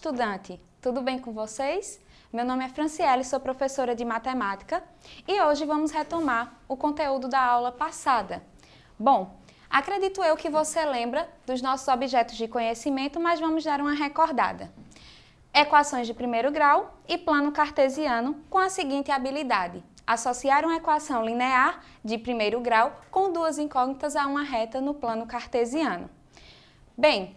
estudante! Tudo bem com vocês? Meu nome é Franciele, sou professora de matemática e hoje vamos retomar o conteúdo da aula passada. Bom, acredito eu que você lembra dos nossos objetos de conhecimento, mas vamos dar uma recordada. Equações de primeiro grau e plano cartesiano com a seguinte habilidade: associar uma equação linear de primeiro grau com duas incógnitas a uma reta no plano cartesiano. Bem,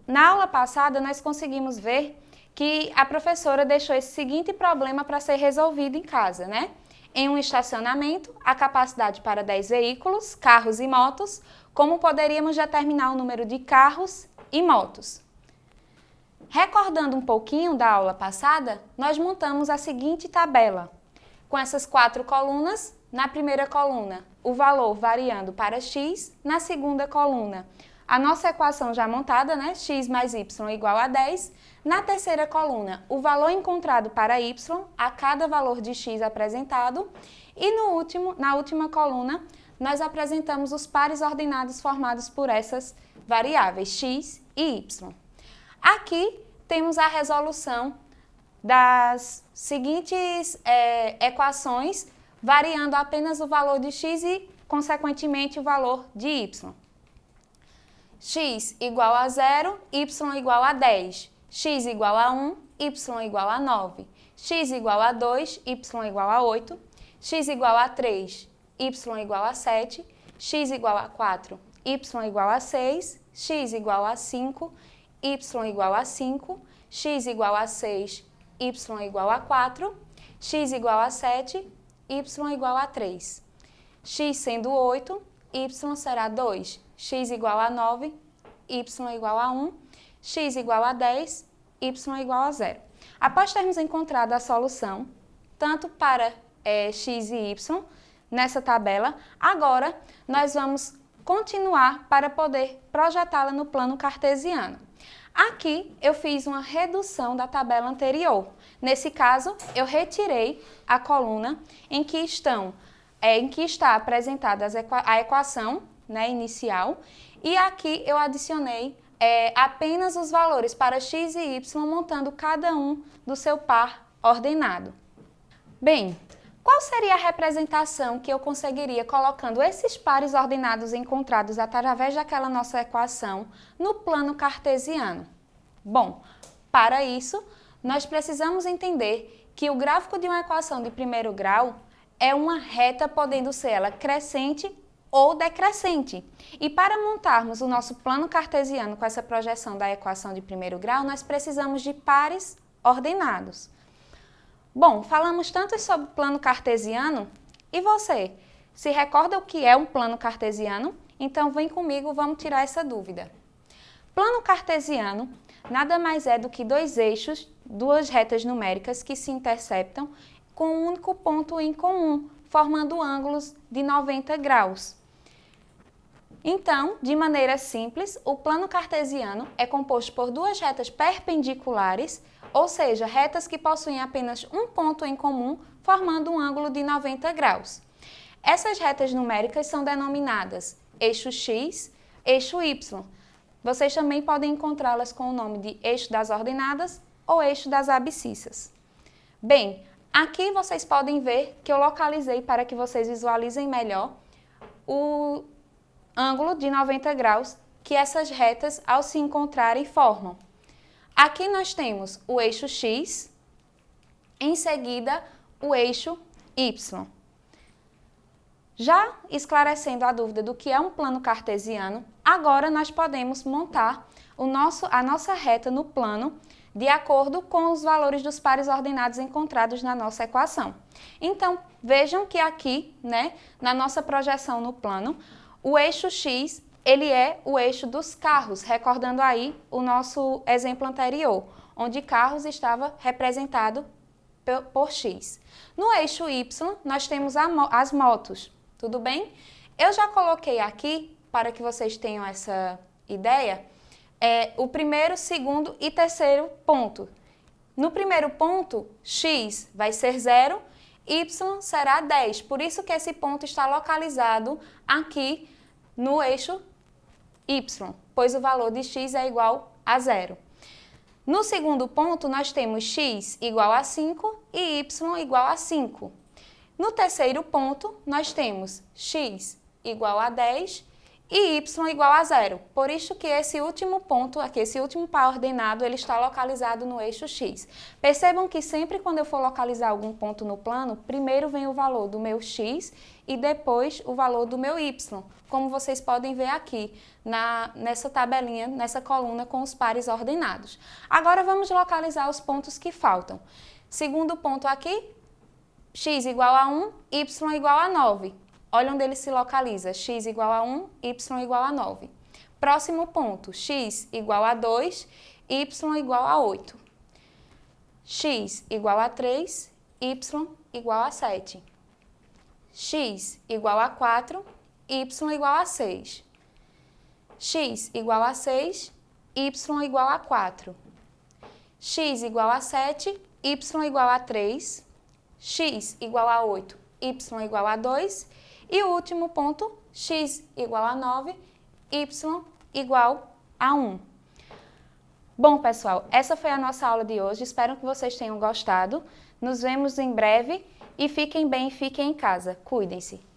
na aula passada nós conseguimos ver que a professora deixou esse seguinte problema para ser resolvido em casa, né? Em um estacionamento, a capacidade para 10 veículos, carros e motos, como poderíamos determinar o número de carros e motos? Recordando um pouquinho da aula passada, nós montamos a seguinte tabela, com essas 4 colunas. Na primeira coluna, o valor variando para x, na segunda coluna, a nossa equação já montada, né? X mais y igual a 10. Na terceira coluna, o valor encontrado para y, a cada valor de x apresentado. E na última coluna, nós apresentamos os pares ordenados formados por essas variáveis, x e y. Aqui temos a resolução das seguintes equações, variando apenas o valor de x e, consequentemente, o valor de y. X igual a 0, y igual a 10. X igual a 1, y igual a 9. X igual a 2, y igual a 8. X igual a 3, y igual a 7. X igual a 4, y igual a 6. X igual a 5, y igual a 5. X igual a 6, y igual a 4. X igual a 7, y igual a 3. X sendo 8, y será 2. X igual a 9, y igual a 1. X igual a 10, y igual a 0. Após termos encontrado a solução, tanto para x e y, nessa tabela, agora nós vamos continuar para poder projetá-la no plano cartesiano. Aqui eu fiz uma redução da tabela anterior. Nesse caso, eu retirei a coluna em que está apresentada a equação, né, inicial, e aqui eu adicionei apenas os valores para x e y, montando cada um do seu par ordenado. Bem, qual seria a representação que eu conseguiria colocando esses pares ordenados encontrados através daquela nossa equação no plano cartesiano? Bom, para isso, nós precisamos entender que o gráfico de uma equação de primeiro grau é uma reta, podendo ser ela crescente ou decrescente. E para montarmos o nosso plano cartesiano com essa projeção da equação de primeiro grau, nós precisamos de pares ordenados. Bom, falamos tanto sobre plano cartesiano, e você, se recorda o que é um plano cartesiano? Então vem comigo, vamos tirar essa dúvida. Plano cartesiano nada mais é do que dois eixos, duas retas numéricas que se interceptam com um único ponto em comum, formando ângulos de 90 graus. Então, de maneira simples, o plano cartesiano é composto por duas retas perpendiculares, ou seja, retas que possuem apenas um ponto em comum, formando um ângulo de 90 graus. Essas retas numéricas são denominadas eixo X, eixo Y. Vocês também podem encontrá-las com o nome de eixo das ordenadas ou eixo das abscissas. Bem, aqui vocês podem ver que eu localizei para que vocês visualizem melhor o ângulo de 90 graus que essas retas, ao se encontrarem, formam. Aqui nós temos o eixo X, em seguida o eixo Y. Já esclarecendo a dúvida do que é um plano cartesiano, agora nós podemos montar a nossa reta no plano de acordo com os valores dos pares ordenados encontrados na nossa equação. Então, vejam que aqui, né, na nossa projeção no plano, o eixo X, ele é o eixo dos carros, recordando aí o nosso exemplo anterior, onde carros estava representado por X. No eixo Y, nós temos as motos, tudo bem? Eu já coloquei aqui, para que vocês tenham essa ideia, o primeiro, segundo e terceiro ponto. No primeiro ponto, X vai ser 0, Y será 10, por isso que esse ponto está localizado aqui no eixo Y, pois o valor de x é igual a 0. No segundo ponto, nós temos x igual a 5 e y igual a 5. No terceiro ponto, nós temos x igual a 10 e y igual a 0. Por isso que esse último ponto aqui, esse último par ordenado, ele está localizado no eixo x. Percebam que sempre quando eu for localizar algum ponto no plano, primeiro vem o valor do meu x e depois o valor do meu y, como vocês podem ver aqui nessa tabelinha, nessa coluna com os pares ordenados. Agora vamos localizar os pontos que faltam. Segundo ponto aqui, x igual a 1, y igual a 9. Olha onde ele se localiza, x igual a 1, y igual a 9. Próximo ponto, x igual a 2, y igual a 8. X igual a 3, y igual a 7. X igual a 4, y igual a 6. X igual a 6, y igual a 4. X igual a 7, y igual a 3. X igual a 8, y igual a 2. E o último ponto, x igual a 9, y igual a 1. Bom, pessoal, essa foi a nossa aula de hoje. Espero que vocês tenham gostado. Nos vemos em breve e fiquem bem, fiquem em casa. Cuidem-se.